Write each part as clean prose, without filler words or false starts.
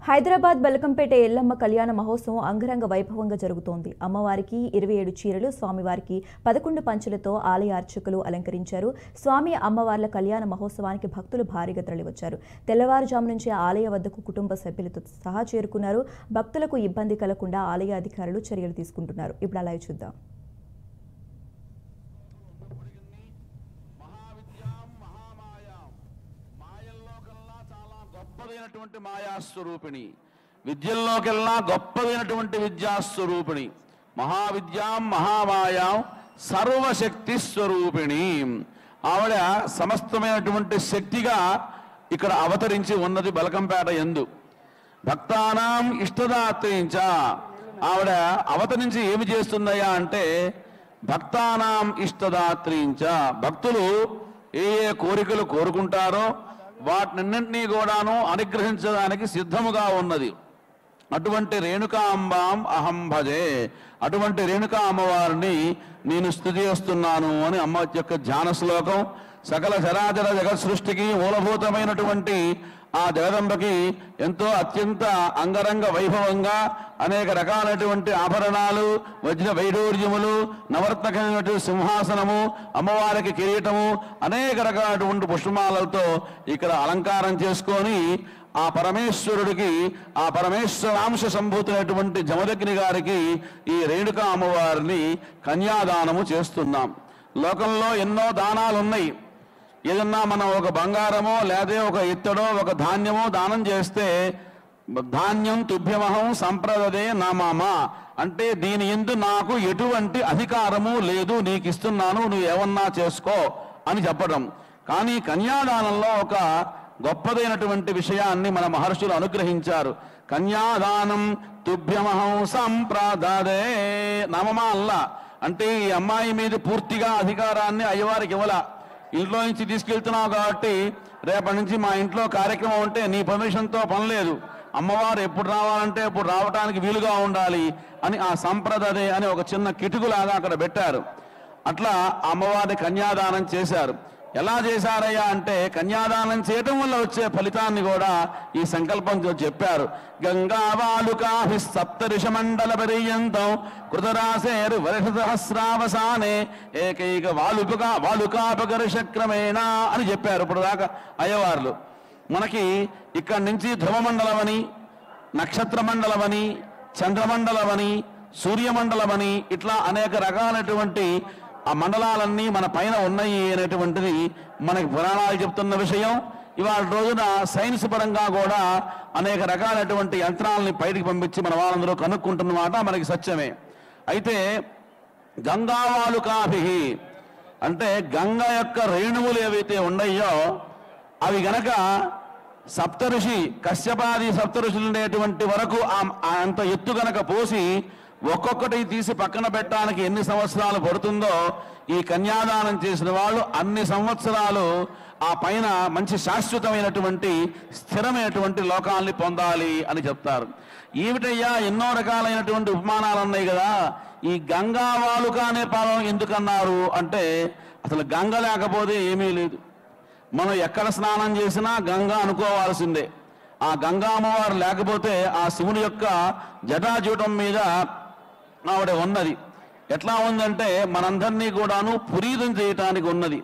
హైదరాబాద్ బల్కంపేట ఎల్లమ్మ కళ్యాణ మహోత్సవం అంగరంగ వైభవంగా జరుగుతోంది. అమ్మవారికి 27 చీరలు, స్వామివారికి 11 పంచులతో ఆలయ అర్చకులు అలంకరించారు. స్వామి అమ్మవార్ల కళ్యాణ మహోత్సవానికి భక్తులు భారీగా తరలివచ్చారు. తెల్లవారుజాము నుంచి ఆలయ వద్దకు కుటుంబ సభ్యులతో సహా చేరుకున్నారు. భక్తులకు ఇబ్బంది కలగకుండా ఆలయ అధికారులు చర్యలు తీసుకుంటున్నారు. ఇప్పుడు లైవ్ చూద్దాం. గొప్పదైనటువంటి మాయాస్వరూపిణి, విద్యల్లోకెల్లా గొప్పదైనటువంటి విద్యాస్వరూపిణి, మహావిద్యాం మహామాయాం సర్వశక్తి స్వరూపిణి. ఆవిడ సమస్తమైనటువంటి శక్తిగా ఇక్కడ అవతరించి ఉన్నది బల్కంపేట యందు. భక్తానాం ఇష్టదాత్రించ ఆవిడ అవతరించి ఏమి చేస్తుందయ్యా అంటే భక్తానాం ఇష్టదాత్రించ భక్తులు ఏ ఏ కోరికలు కోరుకుంటారో వాటినన్నింటినీ కూడాను అనుగ్రహించడానికి సిద్ధముగా ఉన్నది. అటువంటి రేణుకాంబాం అహం భజే, అటువంటి రేణుకా అమ్మవారిని నేను స్తుతి చేస్తున్నాను అని అమ్మ యొక్క ధ్యాన శ్లోకం. సకల చరాచర జగత్ సృష్టికి మూలభూతమైనటువంటి ఆ జగదంబకి ఎంతో అత్యంత అంగరంగ వైభవంగా అనేక రకాలైనటువంటి ఆభరణాలు, వజ్ర వైడూర్యములు, నవర్తకమైనటువంటి సింహాసనము, అమ్మవారికి కిరీటము, అనేక రకాలైనటువంటి పుష్పమాలలతో ఇక్కడ అలంకారం చేసుకొని ఆ పరమేశ్వరుడికి, ఆ పరమేశ్వరాంశ సంభూతులైనటువంటి జమదగ్ని గారికి ఈ రేణుకా అమ్మవారిని కన్యాదానము చేస్తున్నాం. లోకంలో ఎన్నో దానాలు ఉన్నాయి. ఏదన్నా మనం ఒక బంగారమో లేదా ఒక ఇత్తడో ఒక ధాన్యమో దానం చేస్తే ధాన్యం తుభ్యమహం సంప్రదదే నామామ అంటే దీని యందు నాకు ఎటువంటి అధికారము లేదు, నీకు ఇస్తున్నాను, నువ్వు ఏమన్నా చేసుకో అని చెప్పడం. కానీ కన్యాదానంలో ఒక గొప్పదైనటువంటి విషయాన్ని మన మహర్షులు అనుగ్రహించారు. కన్యాదానం తుభ్యమహం సంప్రదదే నామమా అల్లా అంటే ఈ అమ్మాయి మీద పూర్తిగా అధికారాన్ని అయ్యవారికి ఇవ్వాల. ఇంట్లో నుంచి తీసుకెళ్తున్నావు కాబట్టి రేపటి నుంచి మా ఇంట్లో కార్యక్రమం ఉంటే నీ పర్మిషన్తో పని లేదు, అమ్మవారు ఎప్పుడు రావాలంటే ఎప్పుడు రావడానికి వీలుగా ఉండాలి అని ఆ సంప్రదదే అని ఒక చిన్న కిటుకులాగా అక్కడ పెట్టారు. అట్లా అమ్మవారిని కన్యాదానం చేశారు. ఎలా చేశారయ్యా అంటే కన్యాదానం చేయటం వల్ల వచ్చే ఫలితాన్ని కూడా ఈ సంకల్పంతో చెప్పారు. గంగావాలుకాభి సప్తరిష మండల పర్యంతం కృతరాశేరు వర్ష సహస్రావసానే ఏకైక వాలుకాపకర్షక్రమేణ అని చెప్పారు ఇప్పుడు దాకా అయ్యవార్లు. మనకి ఇక్కడి నుంచి ధ్రువమండలమని, నక్షత్ర మండలమని, చంద్రమండలమని, సూర్యమండలమని ఇట్లా అనేక రకాలైనటువంటి ఆ మండలాలన్నీ మన పైన ఉన్నాయి అనేటువంటిది మనకి పురాణాలు చెప్తున్న విషయం. ఇవాళ రోజున సైన్స్ పరంగా కూడా అనేక రకాలైనటువంటి యంత్రాలని బయటికి పంపించి మన వాళ్ళందరూ కనుక్కుంటున్నమాట మనకి సత్యమే. అయితే గంగావాలుకాభి అంటే గంగ యొక్క రేణువులు ఏవైతే ఉన్నాయో అవి గనక సప్తఋషి కశ్యపాది సప్తఋషులు ఉండేటువంటి వరకు అంత ఎత్తు గనక పోసి ఒక్కొక్కటి తీసి పక్కన పెట్టడానికి ఎన్ని సంవత్సరాలు పడుతుందో ఈ కన్యాదానం చేసిన వాళ్ళు అన్ని సంవత్సరాలు ఆ పైన మంచి శాశ్వతమైనటువంటి స్థిరమైనటువంటి లోకాల్ని పొందాలి అని చెప్తారు. ఏమిటయ్యా ఎన్నో రకాలైనటువంటి ఉపమానాలు ఉన్నాయి కదా, ఈ గంగా వాలుక అనే పదం ఎందుకన్నారు అంటే అసలు గంగ లేకపోతే ఏమీ లేదు. మనం ఎక్కడ స్నానం చేసినా గంగా అనుకోవాల్సిందే. ఆ గంగా అమ్మవారు లేకపోతే ఆ శివుని యొక్క జటాజూటం మీద ఆవిడ ఉన్నది. ఎట్లా ఉందంటే మనందరినీ కూడాను పురీదం చేయటానికి ఉన్నది.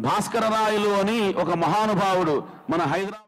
భాస్కర రాయలు అని ఒక మహానుభావుడు మన హైదరాబాద్